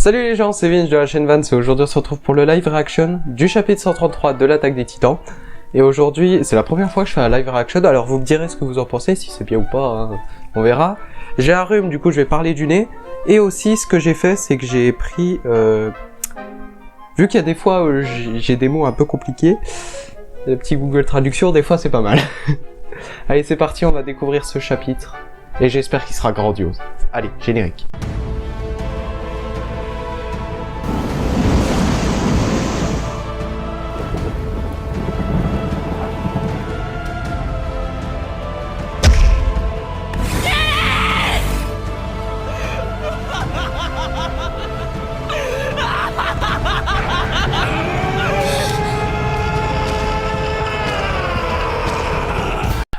Salut les gens, c'est Vince de la chaîne Vance et aujourd'hui on se retrouve pour le live reaction du chapitre 133 de l'attaque des titans. Et aujourd'hui, c'est la première fois que je fais un live reaction, alors vous me direz ce que vous en pensez, si c'est bien ou pas, hein, on verra. J'ai un rhume, du coup je vais parler du nez. Et aussi ce que j'ai fait, c'est que j'ai pris... vu qu'il y a des fois j'ai des mots un peu compliqués, le petit Google Traduction, des fois c'est pas mal. Allez c'est parti, on va découvrir ce chapitre. Et j'espère qu'il sera grandiose. Allez, générique.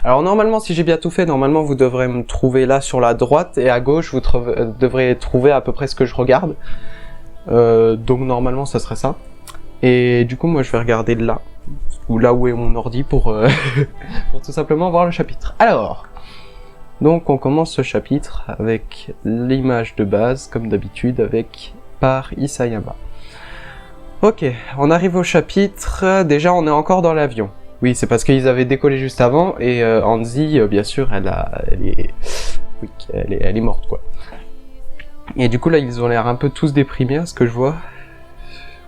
Alors normalement, si j'ai bien tout fait, normalement vous devrez me trouver là sur la droite et à gauche vous devrez trouver à peu près ce que je regarde. Donc normalement ça serait ça. Et du coup moi je vais regarder là, ou là où est mon ordi pour, pour tout simplement voir le chapitre. Alors, donc on commence ce chapitre avec l'image de base comme d'habitude par Isayama. Ok, on arrive au chapitre, déjà on est encore dans l'avion. Oui, c'est parce qu'ils avaient décollé juste avant, et Hanzi, bien sûr, elle est morte, quoi. Et du coup, là, ils ont l'air un peu tous déprimés, à ce que je vois.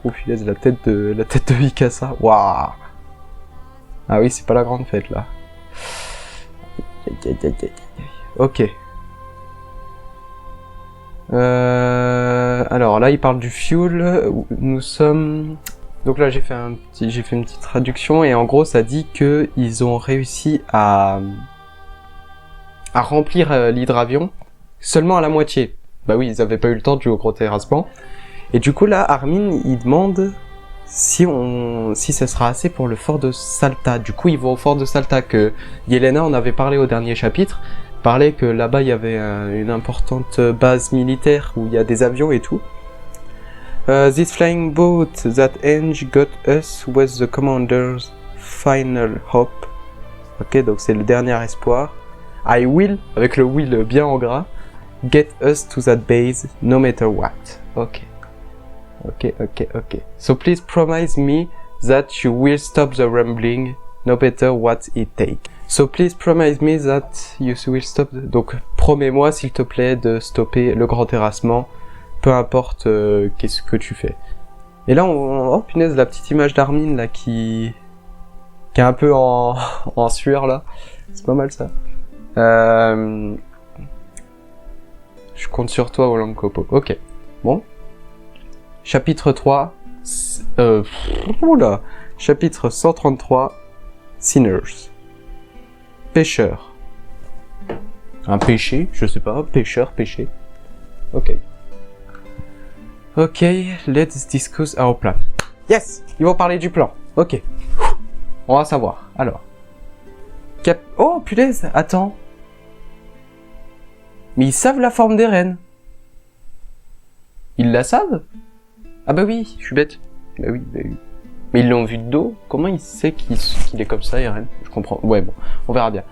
Oh, punaise, la tête de Mikasa. Waouh. Ah oui, c'est pas la grande fête, là. Ok. Alors, là, il parle du fuel. Nous sommes... Donc là j'ai fait une petite traduction et en gros ça dit que ils ont réussi à remplir l'hydravion seulement à la moitié. Bah oui, ils avaient pas eu le temps dû au gros terrassement. Et du coup là Armin il demande si ça sera assez pour le fort de Salta. Du coup ils vont au fort de Salta que Yelena en avait parlé au dernier chapitre. Parlait que là-bas il y avait une importante base militaire où il y a des avions et tout. This flying boat that Ange got us was the commander's final hope. Ok, donc c'est le dernier espoir. I will, avec le will bien en gras, get us to that base no matter what. Ok. So please promise me that you will stop the rumbling no matter what it takes. So please promise me that you will stop... Donc promets-moi s'il te plaît de stopper le grand terrassement. Peu importe qu'est-ce que tu fais. Et là, oh punaise, la petite image d'Armin là qui est un peu en sueur là. C'est pas mal ça. Je compte sur toi, Olankopo. Ok. Bon. Chapitre 3. Oula. Chapitre 133. Sinners. Pêcheur. Un péché, je sais pas. Pêcheur, péché. Ok. Ok, let's discuss our plan. Yes, ils vont parler du plan. Ok, on va savoir. Alors, oh punaise, attends. Mais ils savent la forme d'Eren. Ils la savent? Ah bah oui, je suis bête. Bah oui. Mais ils l'ont vu de dos. Comment il sait qu'il est comme ça, Eren? Je comprends. Ouais, bon, on verra bien.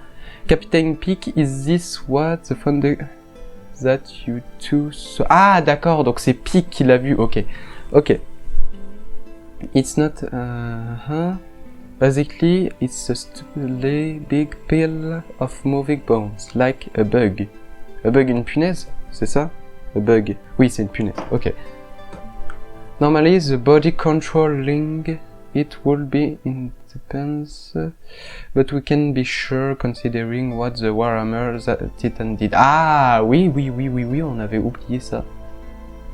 Captain Peak, is this what the founder... that you two so... Ah d'accord, donc c'est Peak qui l'a vu, ok. It's not basically it's a stupidly big pile of moving bones, like a bug. A bug, une punaise, c'est ça? A bug, oui c'est une punaise, ok. Normally the body controlling it will be independence, but we can be sure considering what the Warhammer Titan did. Ah oui, on avait oublié ça.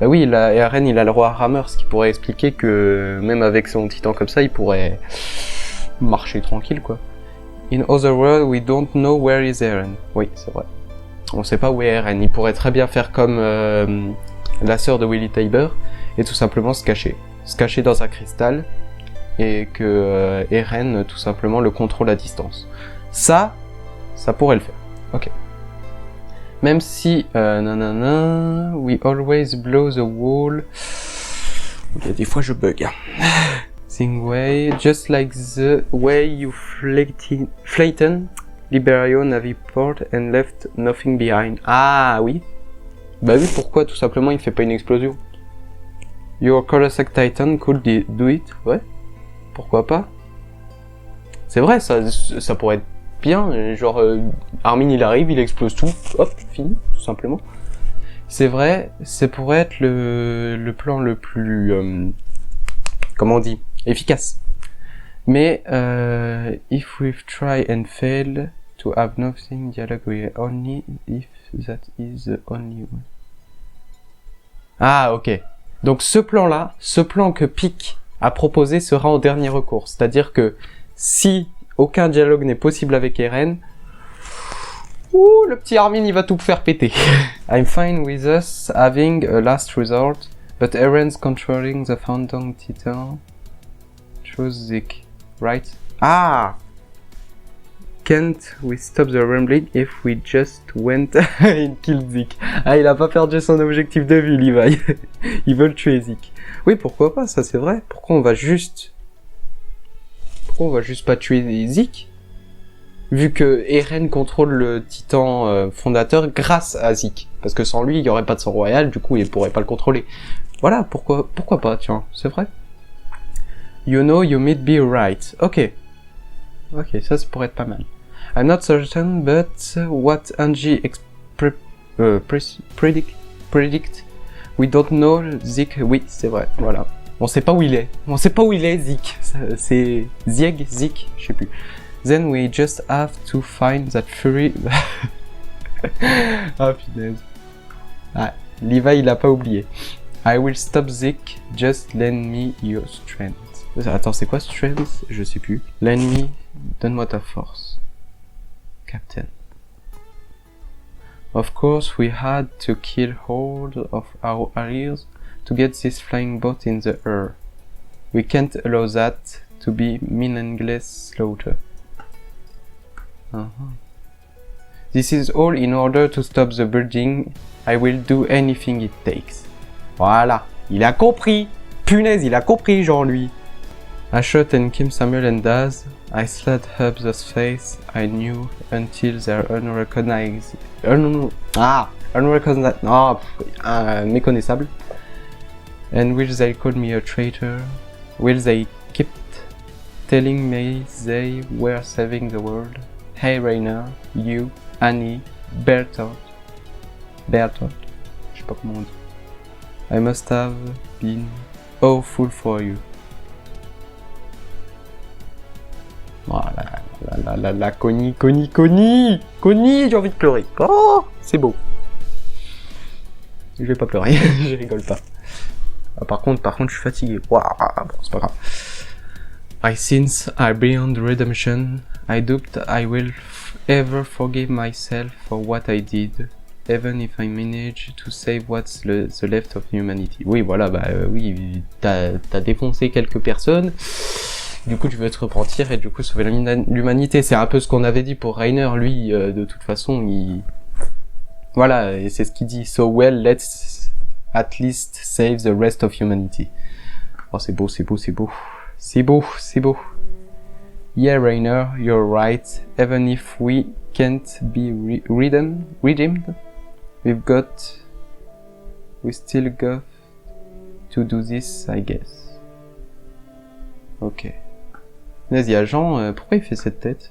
Bah oui, Eren il a le roi Hammer, ce qui pourrait expliquer que même avec son titan comme ça, il pourrait marcher tranquille quoi. In other words, we don't know where is Eren. Oui, c'est vrai. On sait pas où est Eren. Il pourrait très bien faire comme la sœur de Willy Tybur et tout simplement se cacher dans un cristal. Et que Eren, tout simplement, le contrôle à distance. Ça pourrait le faire. Ok. Même si, we always blow the wall. Okay, des fois je bug. Sing way, just like the way you flatten Liberio Naviport and left nothing behind. Ah oui. Bah oui, pourquoi tout simplement il fait pas une explosion? Your Colossal Titan could do it. Ouais, pourquoi pas. C'est vrai, ça pourrait être bien. Genre, Armin il arrive, il explose tout. Hop, fini, tout simplement. C'est vrai, ça pourrait être le plan le plus... comment on dit, efficace. Mais if we've tried and failed to have nothing dialogue with only if that is the only one. Ah ok. Donc ce plan-là, ce plan que Pieck a proposé sera en dernier recours. C'est-à-dire que si aucun dialogue n'est possible avec Eren, le petit Armin il va tout faire péter. I'm fine with us having a last resort, but Eren's controlling the Phantom Titan. Chose Zeke. Right? Ah! Can't we stop the rumbling if we just went and killed Zeke? Ah, il a pas perdu son objectif de vue, Levi. Ils veulent tuer Zeke. Oui, pourquoi pas, ça c'est vrai. Pourquoi on va juste pas tuer Zeke? Vu que Eren contrôle le titan fondateur grâce à Zeke. Parce que sans lui, il y aurait pas de sang royal, du coup, il pourrait pas le contrôler. Voilà, pourquoi pas, tiens, c'est vrai. You know, you might be right. Ok, ça pourrait être pas mal. I'm not certain, but what Angie predict, we don't know Zeke. Oui, c'est vrai, voilà. On sait pas où il est. Zeke. C'est Zeke, je sais plus. Then we just have to find that fury. Ah, punaise. Ah, Levi, il a pas oublié. I will stop Zeke, just lend me your strength. Attends, c'est quoi strength? Je sais plus. Lend me, donne-moi ta force. Captain. Of course, we had to kill hold of our allies to get this flying boat in the air. We can't allow that to be meaningless slaughter. This is all in order to stop the building. I will do anything it takes. Voilà, il a compris. Punaise, il a compris, genre lui. I shot and killed Samuel and Daz. I slit up the face I knew until they're unrecognized. Méconnaissable. And will they call me a traitor? Will they keep telling me they were saving the world? Hey Rainer, you, Annie, Bertolt. Je sais pas comment on dit. I must have been awful for you. Voilà, la Connie, j'ai envie de pleurer. Oh, c'est beau. Je vais pas pleurer, je rigole pas. Ah, par contre, je suis fatigué. Waouh, bon, c'est pas grave. My sins are beyond redemption. I doubt I will ever forgive myself for what I did, even if I manage to save what's the left of humanity. Oui, voilà, oui, t'as défoncé quelques personnes. Du coup, tu veux te repentir et du coup sauver l'humanité. C'est un peu ce qu'on avait dit pour Rainer. Lui, de toute façon, voilà, et c'est ce qu'il dit. So well, let's at least save the rest of humanity. Oh, c'est beau. Yeah, Rainer, you're right. Even if we can't be redeemed, we still got to do this, I guess. Ok. Il y a Jean, pourquoi il fait cette tête?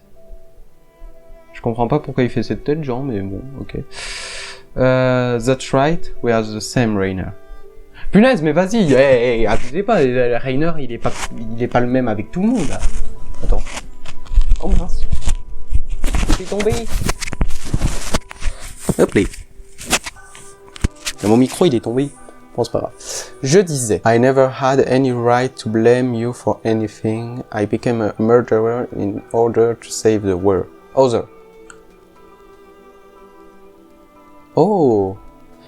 Je comprends pas pourquoi il fait cette tête, Jean, mais bon, ok. That's right, we are the same, Rainer. Punaise, mais vas-y, abusez pas, Rainer, il est pas le même avec tout le monde, là. Attends. Oh mince. Je suis tombé. Hop là. Mon micro, il est tombé. Bon, c'est pas grave. Je disais, I never had any right to blame you for anything. I became a murderer in order to save the world. Other. Oh.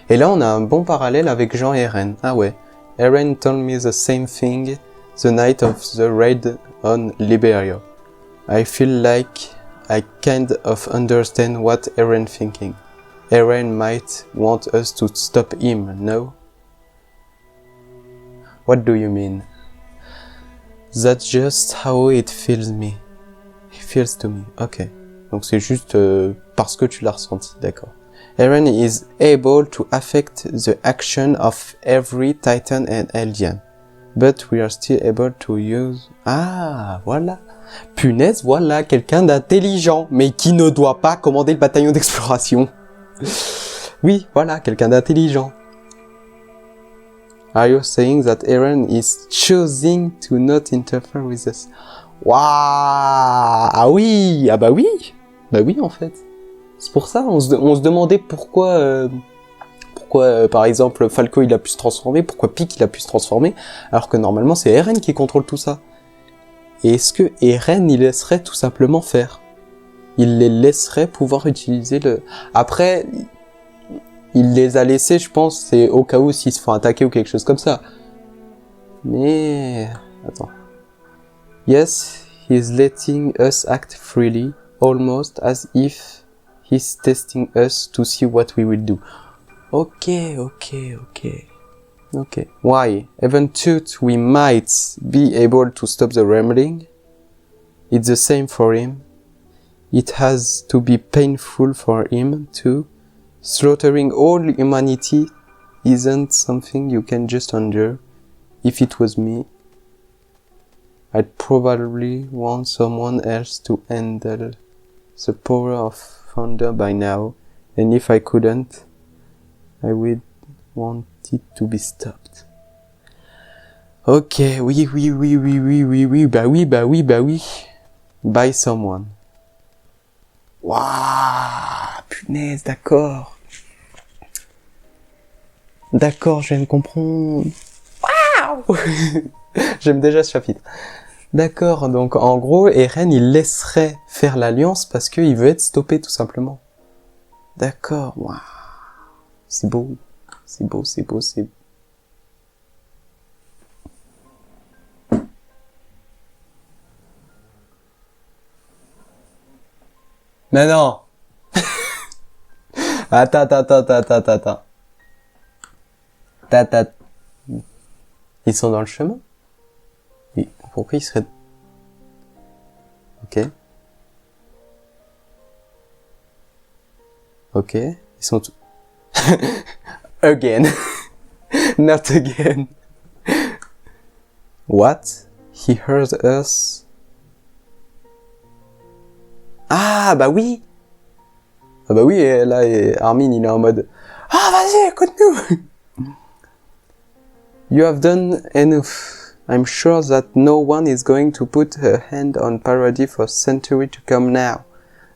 Et là, on a un bon parallèle avec Jean et Eren. Ah ouais. Eren told me the same thing the night of the raid on Liberia. I feel like I kind of understand what Eren thinking. Eren might want us to stop him, no? What do you mean? That's just how it feels me. It feels to me. Ok. Donc c'est juste parce que tu l'as ressenti, d'accord. Eren is able to affect the action of every Titan and Eldian. But we are still able to use... Ah, voilà. Punaise, voilà, quelqu'un d'intelligent, mais qui ne doit pas commander le bataillon d'exploration. Oui, voilà, quelqu'un d'intelligent. Are you saying that Eren is choosing to not interfere with us? Waouh! Ah oui! Ah bah oui! Bah oui, en fait. C'est pour ça, on se demandait pourquoi, par exemple, Falco il a pu se transformer, pourquoi Pieck il a pu se transformer, alors que normalement c'est Eren qui contrôle tout ça. Et est-ce que Eren il laisserait tout simplement faire? Il les laisserait pouvoir utiliser le... Après, il les a laissés, je pense, c'est au cas où s'ils se font attaquer ou quelque chose comme ça. Mais... Attends. Yes, he's letting us act freely, almost as if he's testing us to see what we will do. Ok. Why? Even though we might be able to stop the rambling, it's the same for him. It has to be painful for him too. Slaughtering all humanity isn't something you can just endure. If it was me, I'd probably want someone else to handle the power of thunder by now. And if I couldn't, I would want it to be stopped. Ok, oui. Bah oui. By someone. Waouh, punaise, d'accord. D'accord, je viens de comprendre. Waouh. J'aime déjà ce chapitre. D'accord, donc en gros, Eren, il laisserait faire l'alliance parce qu'il veut être stoppé, tout simplement. D'accord, waouh. C'est beau. Mais non. Attends. Ils sont dans le chemin? Oui. Pourquoi ils seraient... Ok. Ils sont... Again. Not again. What? He heard us. Ah, bah oui. Et là, Armin, il est en mode... Ah, vas-y, écoute-nous. You have done enough. I'm sure that no one is going to put a hand on Paradis for centuries to come now.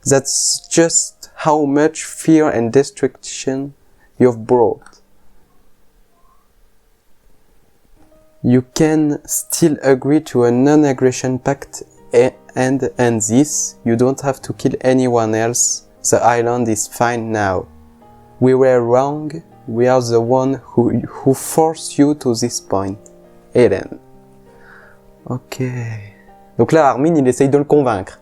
That's just how much fear and destruction you've brought. You can still agree to a non-aggression pact and end this. You don't have to kill anyone else. The island is fine now. We were wrong. We are the one who forced you to this point. Eren. Ok. Donc là, Armin, il essaye de le convaincre.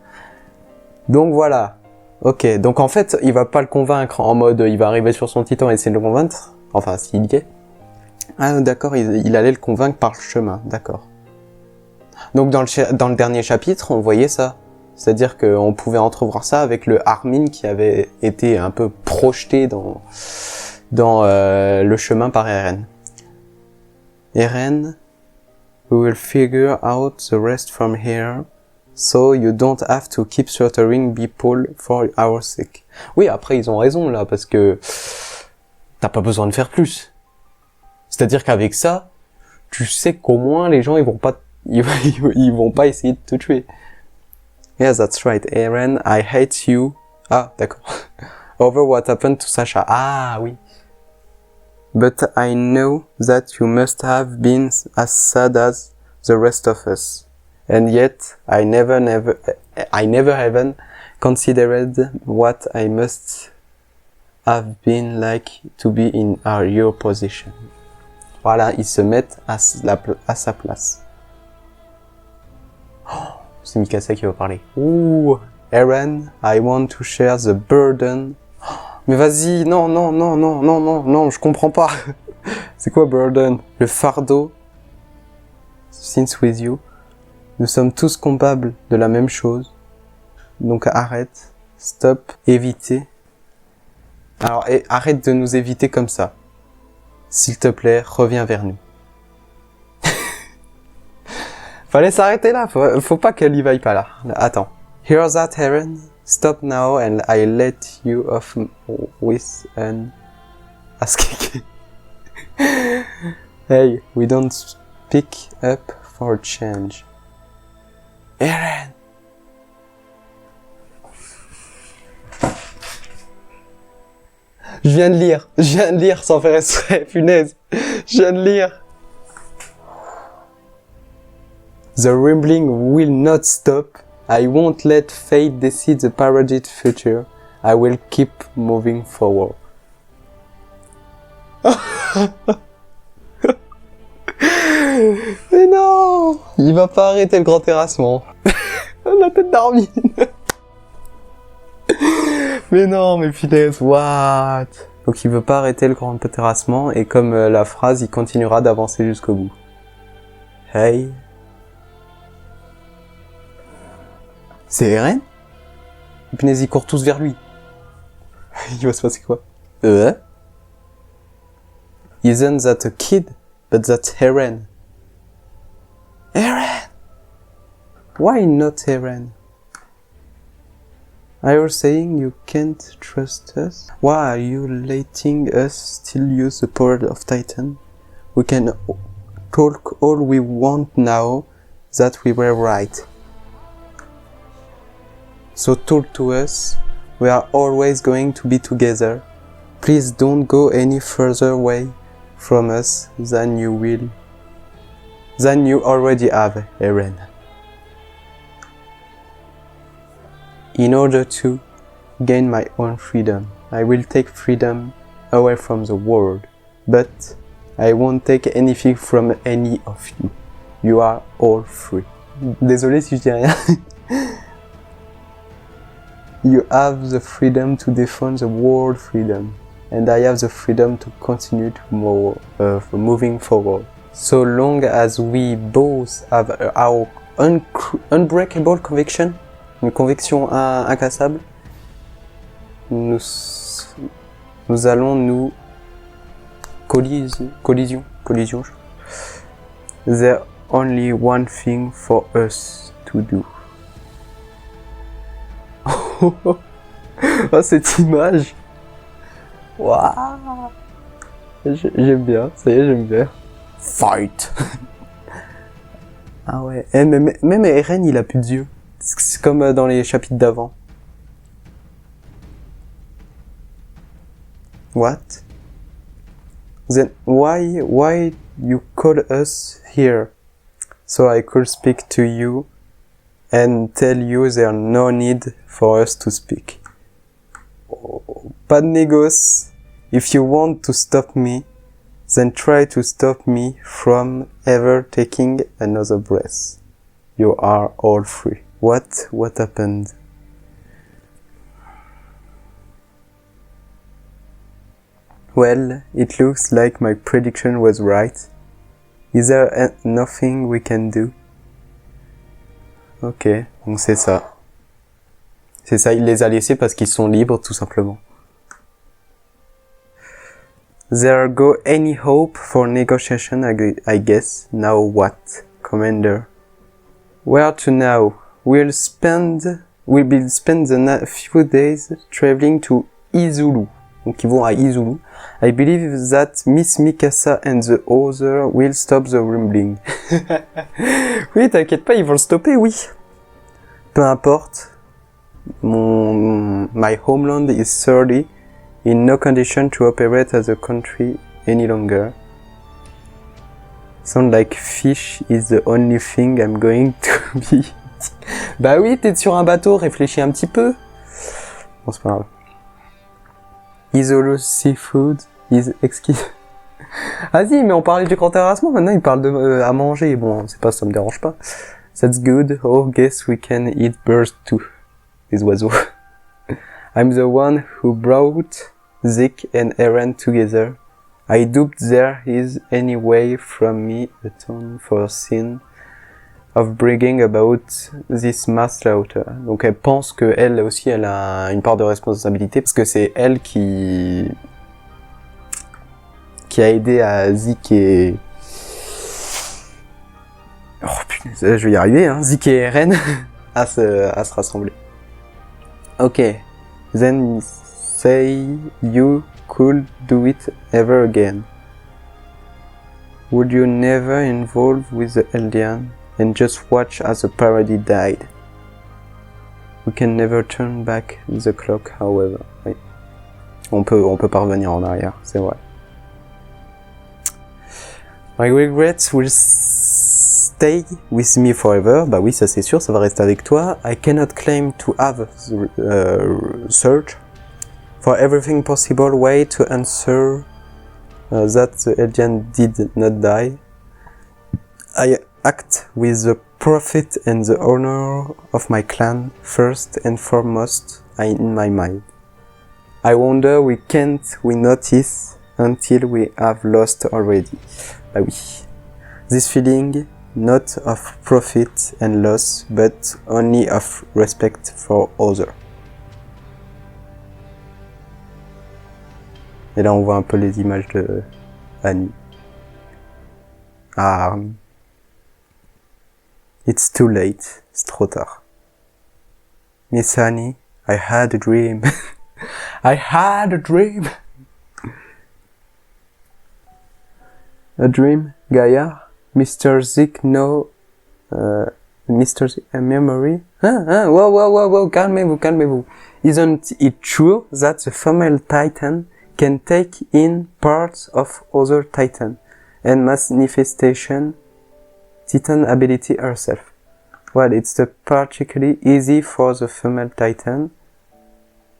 Donc voilà. Ok. Donc en fait, il va pas le convaincre en mode, il va arriver sur son titan et essayer de le convaincre. Enfin, s'il y est. Ah, d'accord, il allait le convaincre par le chemin. D'accord. Donc dans le dernier chapitre, on voyait ça. C'est-à-dire qu'on pouvait entrevoir ça avec le Armin qui avait été un peu projeté dans le chemin par Eren. Eren, we will figure out the rest from here, so you don't have to keep slaughtering people for our sake. Oui, après ils ont raison là, parce que t'as pas besoin de faire plus. C'est-à-dire qu'avec ça, tu sais qu'au moins les gens ils vont pas essayer de te tuer. Yeah, that's right, Eren, I hate you. Ah, d'accord. Over what happened to Sasha. Ah, oui. But I know that you must have been as sad as the rest of us. And yet, I never even considered what I must have been like to be in your position. Voilà, ils se mettent à sa place. Oh, c'est Mikasa qui va parler. Ouh, Eren, I want to share the burden. Mais vas-y, non, je comprends pas. C'est quoi burden? Le fardeau. Since with you. Nous sommes tous capables de la même chose. Donc arrête, stop, évitez. Alors, arrête de nous éviter comme ça. S'il te plaît, reviens vers nous. Fallait s'arrêter là, faut pas qu'elle y vaille pas là. Attends. Hear that, Aaron? Stop now and I let you off with an asking. Hey, we don't speak up for change. Aaron! Je viens de lire sans faire exprès, punaise. Je viens de lire. The rambling will not stop. I won't let fate decide the paraded future. I will keep moving forward. Mais non! Il va pas arrêter le grand terrassement. La tête d'Armin. Mais non, mais punaise, what? Donc il veut pas arrêter le grand terrassement et comme la phrase, il continuera d'avancer jusqu'au bout. Hey. C'est Eren? Punaise, ils courent tous vers lui. Il va se passer quoi? Isn't that a kid? But that's Eren. Eren! Why not Eren? Are you saying you can't trust us? Why are you letting us still use the power of Titan? We can talk all we want now that we were right. So talk to us. We are always going to be together. Please don't go any further away from us than you already have, Eren. In order to gain my own freedom, I will take freedom away from the world, but I won't take anything from any of you. You are all free. Désolé si je dis rien. You have the freedom to defend the world freedom, and I have the freedom to continue to moving forward. So long as we both have our unbreakable conviction, une conviction incassable, nous allons nous collision. There's only one thing for us to do. Oh, cette image. Waouh. J'aime bien, ça y est, j'aime bien. Fight. Ah ouais, même Eren, il a plus d'yeux. C'est comme dans les chapitres d'avant. What? Then why you call us here? So I could speak to you and tell you there's no need for us to speak. Oh, pas de négoce. If you want to stop me, then try to stop me from ever taking another breath. You are all free. What happened? Well, it looks like my prediction was right. Is there nothing we can do? Ok, donc c'est ça. C'est ça, il les a laissés parce qu'ils sont libres, tout simplement. There go any hope for negotiation, I guess. Now what, Commander? Where to now? We'll spend the few days traveling to Izulu. Donc ils vont à Izulu. I believe that Miss Mikasa and the other will stop the rumbling. Oui, t'inquiète pas, ils vont le stopper, oui. Peu importe. My homeland is thoroughly in no condition to operate as a country any longer. Sound like fish is the only thing I'm going to be. Bah oui, t'es sur un bateau, réfléchis un petit peu. Bon, c'est pas grave. Isolo seafood is exquisite. Ah si, mais on parlait du grand terrassement, maintenant il parle de à manger. Bon, c'est pas, ça me dérange pas. That's good. Oh, guess we can eat birds too. Les oiseaux. I'm the one who brought Zeke and Eren together. I doubt there is any way from me atone for sin of bragging about this mass slaughter. Donc elle pense que elle aussi elle a une part de responsabilité parce que c'est elle qui a aidé à Zeke et oh putain, je vais y arriver hein, Zeke et Eren à se rassembler. Ok. Then say you could do it ever again. Would you never involve with the Eldian and just watch as the parody died? We can never turn back the clock, however. Oui. On peut pas revenir en arrière, c'est vrai. My regrets will stay with me forever. Bah oui, ça c'est sûr, ça va rester avec toi. I cannot claim to have searched for everything possible way to answer that the Eldian did not die. I act with the profit and the honor of my clan first and foremost in my mind. I wonder we notice until we have lost already. Bah oui. This feeling not of profit and loss, but only of respect for others. Et là on voit un peu les images de Annie. Ah. It's too late. C'est trop tard. Miss Annie, I had a dream. I had a dream. A dream, Gaia? Mr. Zeke, no... Mr. Zeke, a memory? Whoa, calmez-vous. Isn't it true that the female Titan can take in parts of other Titan and manifestation Titan ability herself? Well, it's particularly easy for the female Titan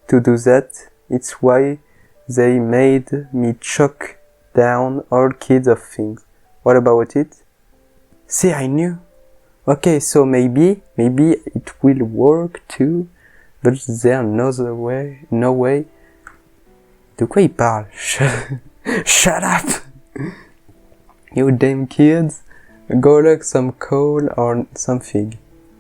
to do that. It's why they made me choke down all kinds of things. What about it? See, I knew. Okay, so maybe it will work too, but there's no way. De quoi il parle? Shut up! You damn kids. Go look some coal or something.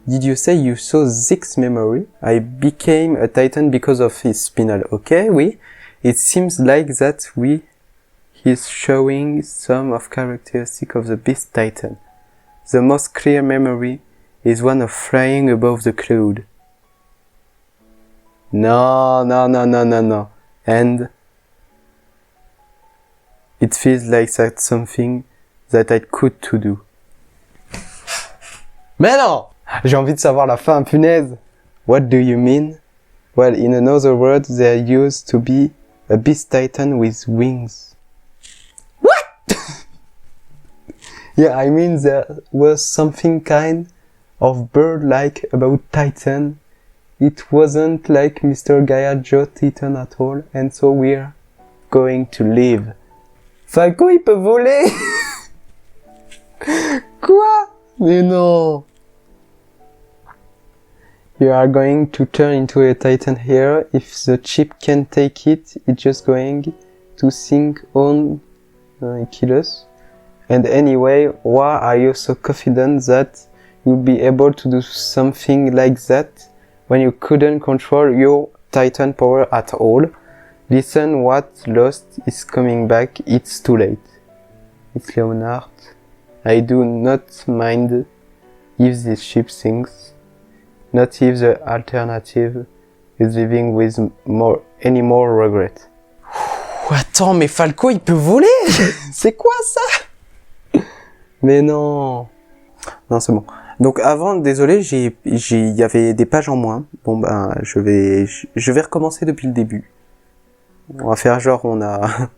Did you say you saw Zeke's memory? I became a Titan because of his spinal. Okay, oui. It seems like that he's showing some of characteristic of the Beast Titan. The most clear memory is one of flying above the cloud. No. And it feels like that's something that I could to do. Mais non! J'ai envie de savoir la fin, punaise! What do you mean? Well, in another word, there used to be a Beast Titan with wings. What? Yeah, I mean there was something kind of bird-like about Titan. It wasn't like Mr. Gaia Joe Titan at all, and so we're going to live. Falco, il peut voler! Quoi? Mais non! You are going to turn into a Titan here. If the chip can't take it, it's just going to sink on kill us. And anyway, why are you so confident that you'll be able to do something like that when you couldn't control your Titan power at all? Listen, what lost is coming back. It's too late. It's Leonard. I do not mind if this ship sinks. Not if the alternative is living with any more regret. Attends, mais Falco, il peut voler? C'est quoi ça? Mais non. Non, c'est bon. Donc avant, désolé, il y avait des pages en moins. Bon ben, je vais recommencer depuis le début. On va faire genre on a...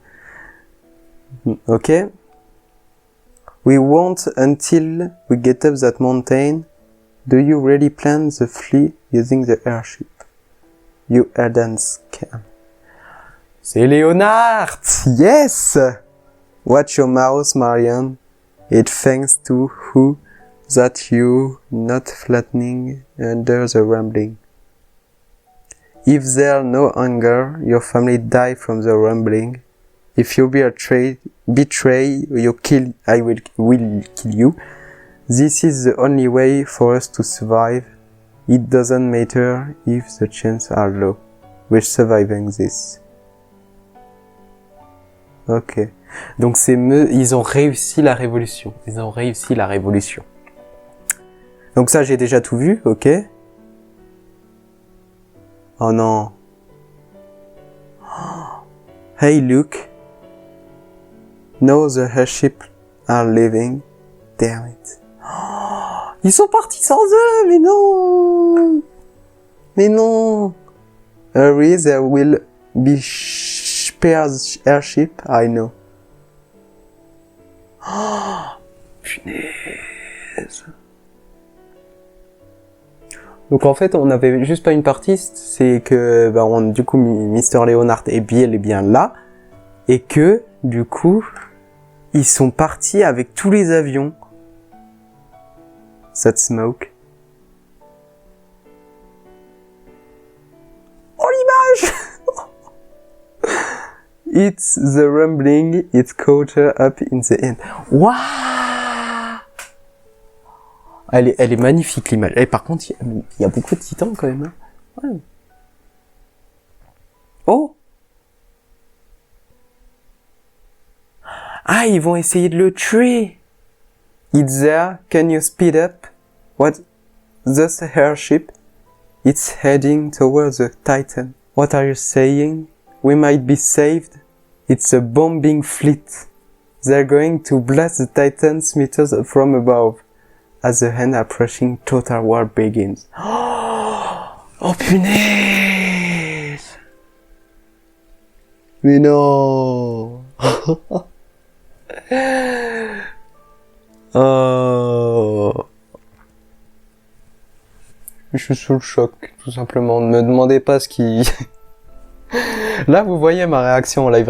Ok. We won't until we get up that mountain. Do you really plan the flee using the airship? You Eldans can. C'est Leonard! Yes! Watch your mouth, Marian. It thanks to who that you not flattening under the rumbling. If there no anger, your family die from the rumbling. If you betray, you kill. I will kill you. This is the only way for us to survive. It doesn't matter if the chances are low. We're surviving this. Ok. Donc ils ont réussi la révolution. Ils ont réussi la révolution. Donc ça, j'ai déjà tout vu, ok. Oh non. Hey, look. Now the airships are leaving. Damn it. Ils sont partis sans eux, mais non. Mais non. Hurry, there will be spares airship, I know. Punaise. Donc en fait, on n'avait juste pas une partie, c'est que du coup Mr. Leonard est bien là, et que du coup ils sont partis avec tous les avions. That smoke. Oh l'image. It's the rumbling, it's caught her up in the end. Waouh. Elle est magnifique l'image. Et par contre, il y a beaucoup de titans quand même. Hein. Ouais. Oh. Ah, ils vont essayer de le tuer. It's there. Can you speed up? What? This airship. It's heading towards the Titan. What are you saying? We might be saved. It's a bombing fleet. They're going to blast the Titan's meters from above. As the end approaching, total war begins. Oh punaise! Mais non! Oh! Je suis sous le choc, tout simplement. Ne me demandez pas ce qui... Là, vous voyez ma réaction en live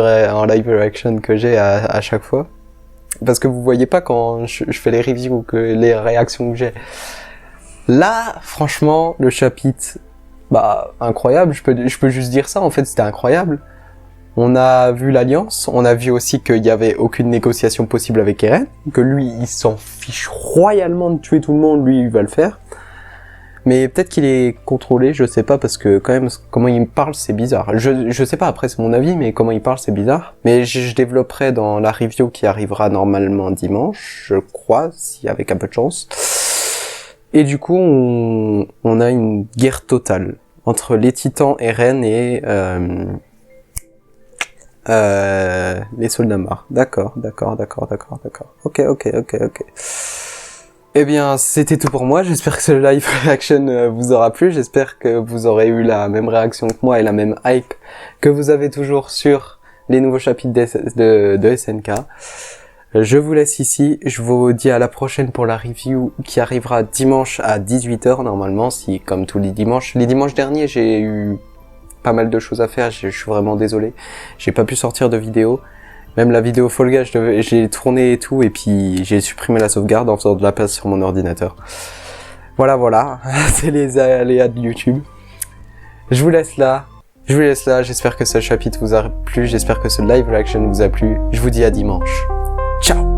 reaction que j'ai à chaque fois. Parce que vous voyez pas quand je fais les reviews que les réactions que j'ai. Là, franchement, le chapitre, incroyable. Je peux juste dire ça. En fait, c'était incroyable. On a vu l'alliance. On a vu aussi qu'il y avait aucune négociation possible avec Eren. Que lui, il s'en fiche royalement de tuer tout le monde. Lui, il va le faire. Mais peut-être qu'il est contrôlé, je sais pas, parce que quand même, comment il me parle, c'est bizarre. Je sais pas, après c'est mon avis, mais comment il parle, c'est bizarre. Mais je développerai dans la review qui arrivera normalement dimanche, je crois, si avec un peu de chance. Et du coup, on a une guerre totale entre les titans, Eren et les soldats morts. D'accord. Ok. Eh bien, c'était tout pour moi. J'espère que ce live reaction vous aura plu. J'espère que vous aurez eu la même réaction que moi et la même hype que vous avez toujours sur les nouveaux chapitres de SNK. Je vous laisse ici. Je vous dis à la prochaine pour la review qui arrivera dimanche à 18h normalement, si comme tous les dimanches. Les dimanches derniers, j'ai eu pas mal de choses à faire. Je suis vraiment désolé. J'ai pas pu sortir de vidéo. Même la vidéo Fall Guys, j'ai tourné et tout, et puis j'ai supprimé la sauvegarde en faisant de la place sur mon ordinateur. Voilà, c'est les aléas de YouTube. Je vous laisse là, j'espère que ce chapitre vous a plu, j'espère que ce live reaction vous a plu. Je vous dis à dimanche. Ciao!